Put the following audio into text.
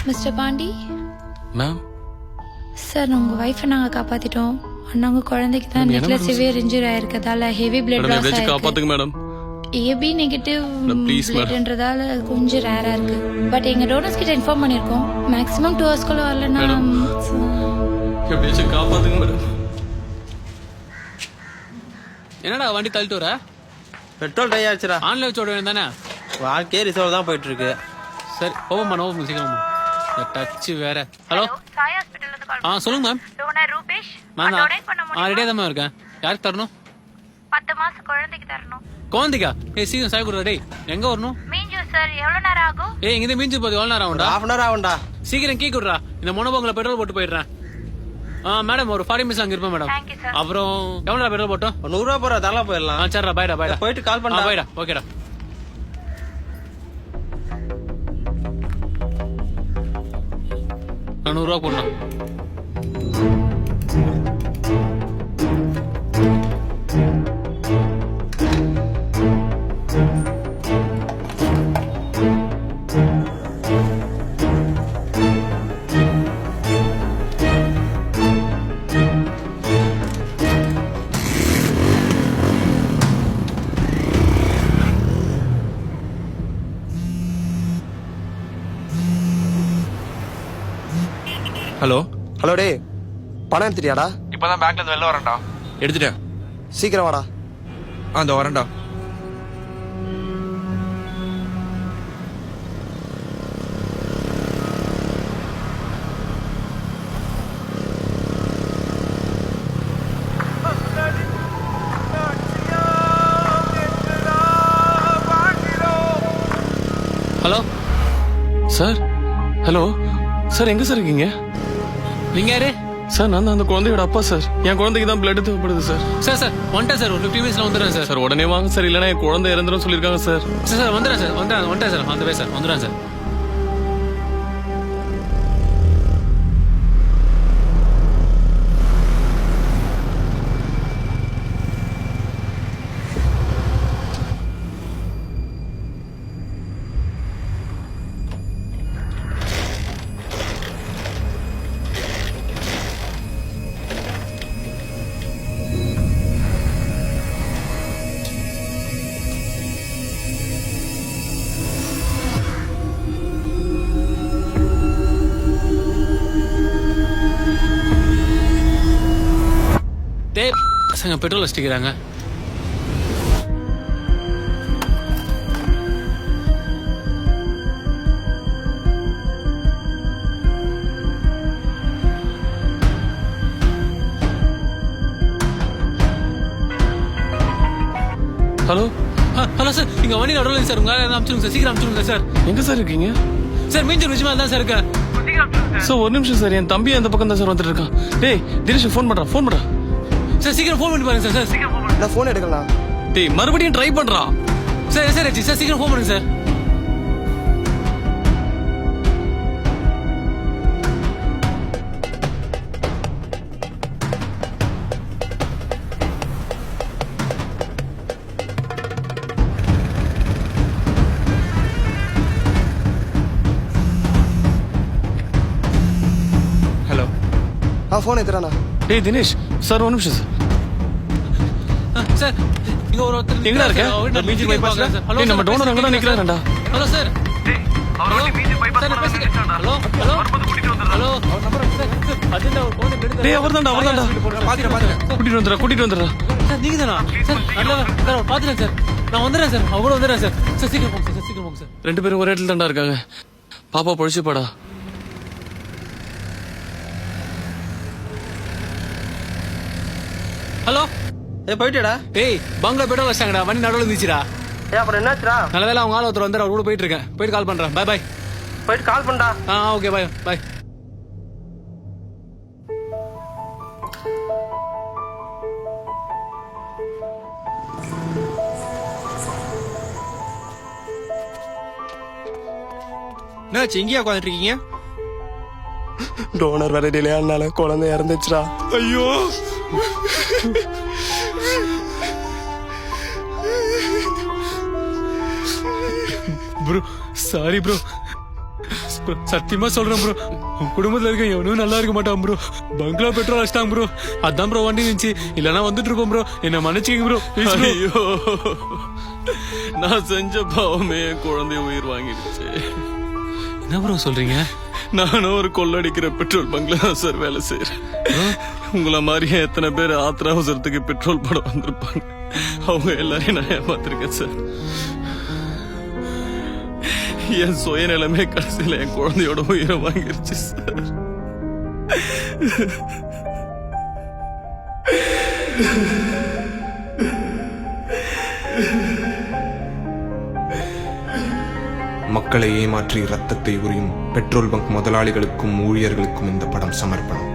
Mister Pandi ma'am sir உங்க wife நாங்க காப்பாத்திட்டோம். ஆனா உங்க குழந்தைக்கு தான் என்ன நெக்ல madam சிவியர் இன்ஜுரி ஆயிருக்கதால ஹெவி பிளட் மேடம் லாஸ் எப்படியாச்சும் ஆயிருக்கு. காப்பாத்துங்க madam. AB negative Madam, please, madam. பிளட்ன்றதால கொஞ்சம் ரேரா இருக்கு. பட் எங்க டோனர்ஸ் கிட்ட இன்ஃபார்ம் பண்ணிருக்கோம். மேக்ஸிமம் 2 hours குள்ள வரலனா Madam. எப்படியாச்சும் காப்பாத்துங்க மேடம். என்னடா வண்டி தள்ளிட்டு வர? Petrol tie ஆச்சுடா. ஆன்லைன் வச்சு விட வேண்டியதானே? வாழ்க்கையே ரிசர்வ் தான் போயிட்டு இருக்கு. சரி ஓபன் பண்ண சீக்கிரம் டச் வேற. ஹலோ சாய் ஹாஸ்பிடல்ல இருந்து கால் சொல்லுங்க மேம். டோனர் ரூபேஷ் நான் டொனேட் பண்ண முடியுமா? ரெடியா தான் இருக்கேன். யாருக்கு தரணும்? 10 மாசம் குழந்தைக்கு தரணும். குழந்தைக்கா? சீக்கிரம் சாய் கொடுறா. டேய் எங்க வரணும்? மீஞ்சூர் சார் எவ்வளவு நேரம் ஆகும்? இங்க மீஞ்சு போகுது. எவ்வளவு நேரம் ஆகும்டா? ஹாஃப் அன் ஹவர் ஆகும்டா. சீக்கிரம் கீ கொடுறா. இந்த மொனபோங்கில் பெட்ரோல் போட்டு போயிடுறேன். மேடம் ஒரு 40 மினிட்ஸ் அங்க இருப்பேன் மேடம். Thank you, sir. அப்புறம் எவ்வளோ பெட்ரோல் போட்டோம்? 100 ரூபா போற தரலாம் போயிடலாம். சரிடா பாய்டா பாய்டா. போயிட்டு கால் பண்ணா. பாய்டா ஓகேடா. நான் 100 ரூபா போடணும். ஹலோ ஹலோ டே பணம் எடுத்துட்டியாடா? இப்பதான் பேங்க்ல இருந்து வெளில வரேன்டா. எடுத்துட்டேன். சீக்கிரம் வாடா. அந்த வரேன்டா. Hello sir. ஹலோ சார், எங்க சார் இருக்கீங்க? நீங்க யாரு? சார் நான் தான் அந்த குழந்தையோட அப்பா சார். என் குழந்தைக்கு தான் பிளட் தேவைப்படுது சார். சார் வந்துட்டேன் சார். ஒரு 50 மினிட்ஸ்ல வந்துடுறேன் சார். சார் உடனே வாங்க சார், இல்லைன்னா என் குழந்தை இறந்துடும் சொல்லியிருக்காங்க சார். சார் வந்துடுறேன் சார். வந்துட்டேன் சார். அந்த வே சார் வந்துடுறேன் சார். டேய் பசங்க பெட்ரோல் வச்சிக்கிறாங்க. ஹலோ ஹலோ சார், இங்க வண்டி நடுவில் சார். உங்க அனுப்பிச்சுடுங்க சார். சீக்கிரம் அனுப்பிச்சுடுங்க சார். எங்க சார் இருக்கீங்க? சார் மீஞ்சூர் விஷயமா தான் சார் இருக்கேன். சார் ஒரு நிமிஷம் சார், என் தம்பி அந்த பக்கம் தான் சார் வந்துட்டு இருக்கான். டேய் தினேஷ் ஃபோன் பண்றா. சார் சீக்கிரம் ஃபோன் பண்ணி பாருங்க சார். சார் நான் ஃபோன் எடுக்கலாம். டேய் மறுபடியும் ட்ரை பண்றா. சார் சார் சார் சீக்கிரம் ஃபோன் பண்ணுங்க சார். ஹலோ. ஃபோன் எடுத்துறானா? டேய் தினேஷ் சார் ஒரு நிமிஷம் சார். சார் இங்க ஒரு ஒருத்தர் எங்கடா இருக்க? நான் மீஞ்சூர் மீஞ்சூர் bypassல? bypassல. ஹலோ டேய், நம்ம சார், donor அங்க தான் பேசுறீங்களா நிக்கிறாருடா. Sir? Hello sir. Hello sir, பேசுங்க. ஹலோ சார், அஜெண்டா ஒரு phone எடுத்து டேய் அவர்தான்டா. கூட்டிட்டு வந்துடுறா. சார் நீங்க தானா? சார் நல்ல சார் பாத்துறேன் சார். நான் வந்துடுறேன் சார். அவங்களும் வந்துடுறேன் சார். சார் சீக்கிரம் போங்க சார். சீக்கிரம் போங்க சார். ரெண்டு பேரும் ஒரே இடத்துல தான்டா இருக்காங்க. பாப்பா பொழிச்சுப்பாடா. ஹலோ போயிட்டேடா. டேய் பங்களா பெட்ரோல் வச்சாங்கடா. வண்டி நடுவில் இருந்துச்சுடா. அப்புறம் என்னாச்சுடா? நல்ல வேலை அவங்க ஆள் ஒருத்தர் வந்து அவர் கூட போயிட்டு இருக்கேன். போயிட்டு கால் பண்றேன். Bye bye. போயிட்டு கால் பண்ணா. Okay bye bye. என்னாச்சு இங்கேயா உட்காந்துட்டு இருக்கீங்க? டோனர் வேற டிலே ஆனால குழந்தை இறந்துச்சுடா. ஐயோ ப்ரோ சாரி ப்ரோ. சத்தியமா சொல்றேன் ப்ரோ, உன் குடும்பத்துல இருக்க எவனும் நல்லா இருக்க மாட்டான் ப்ரோ. பங்களா பெட்ரோல் அடிச்சிட்டாங்க ப்ரோ. அதான் ப்ரோ வண்டி இருந்துச்சு, இல்லனா வந்துட்டு இருப்போம் ப்ரோ. என்ன மன்னிச்சுக்கங்க ப்ரோ. ஐயோ, நான் செஞ்ச பாவமே என் குழந்தைய உயிர் வாங்கிடுச்சு. என்ன ப்ரோ சொல்றீங்க? நானும் ஒரு கொள்ளடிக்கிற பெட்ரோல் பங்க்ல தான் சார் வேலை செய்யறேன். உங்களை மாதிரியே எத்தனை பேர் ஆத்திர அவசரத்துக்கு பெட்ரோல் போட வந்திருப்பாங்க. அவங்க எல்லாரையும் நான் ஏமாத்திருக்கேன் சார். என் சுயநிலைமை கடைசியில என் குழந்தையோட உயிரை வாங்கிருச்சு சார். மக்களை ஏமாற்றி ரத்தத்தை உரியும் பெட்ரோல் பங்க் முதலாளிகளுக்கும் ஊழியர்களுக்கும் இந்த படம் சமர்ப்பணம்.